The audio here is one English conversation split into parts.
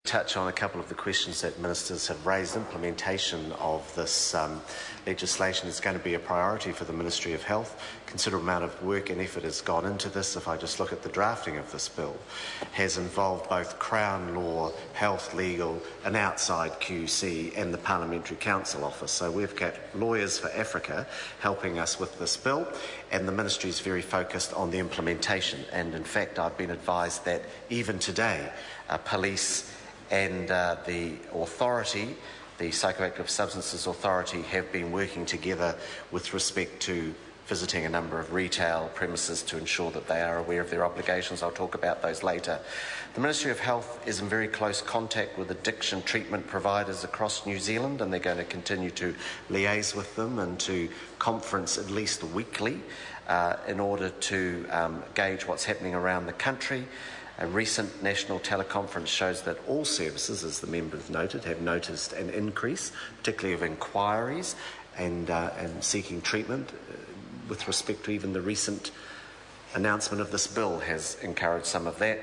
Touch on a couple of the questions that ministers have raised. Implementation of this legislation is going to be a priority for the Ministry of Health. Considerable amount of work and effort has gone into this. If I just look at the drafting of this bill, has involved both Crown Law, Health Legal, an outside QC and the Parliamentary Council Office. So we've got Lawyers for Africa helping us with this bill, and the Ministry is very focused on the implementation. And in fact, I've been advised that even today, police and the authority, the Psychoactive Substances Authority, have been working together with respect to visiting a number of retail premises to ensure that they are aware of their obligations. I'll talk about those later. The Ministry of Health is in very close contact with addiction treatment providers across New Zealand, and they're going to continue to liaise with them and to conference at least weekly in order to gauge what's happening around the country. A recent national teleconference shows that all services, as the members noted, have noticed an increase, particularly of inquiries and seeking treatment. With respect to even the recent announcement of this bill has encouraged some of that.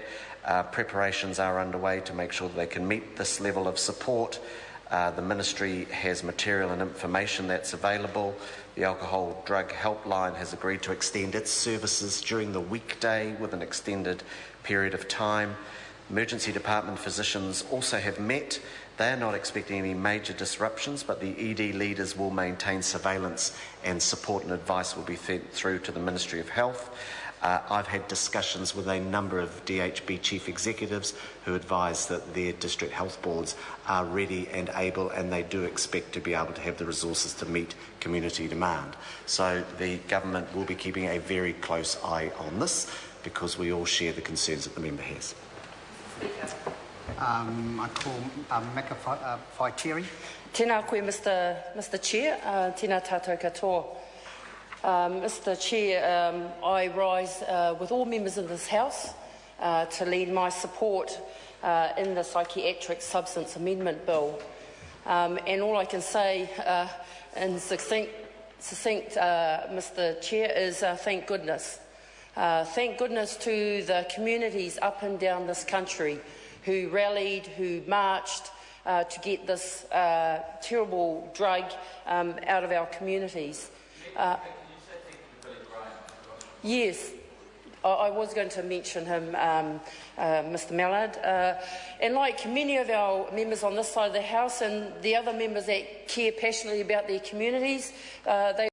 Preparations are underway to make sure that they can meet this level of support. The Ministry has material and information that's available. The Alcohol Drug Helpline has agreed to extend its services during the weekday with an extended period of time. Emergency department physicians also have met. They are not expecting any major disruptions, but the ED leaders will maintain surveillance, and support and advice will be fed through to the Ministry of Health. I've had discussions with a number of DHB chief executives who advise that their district health boards are ready and able, and they do expect to be able to have the resources to meet community demand. So the government will be keeping a very close eye on this, because we all share the concerns that the member has. I call Meka Whaitiri. Tēnā koe, Mr. Chair. Tēnā tātou katoa. Mr. Chair, I rise with all members of this House to lead my support in the Psychoactive Substances Amendment Bill. And all I can say in succinct Mr. Chair, is thank goodness. Thank goodness to the communities up and down this country who rallied, who marched to get this terrible drug out of our communities. Yes, I was going to mention him, Mr. Mallard. And like many of our members on this side of the House and the other members that care passionately about their communities, they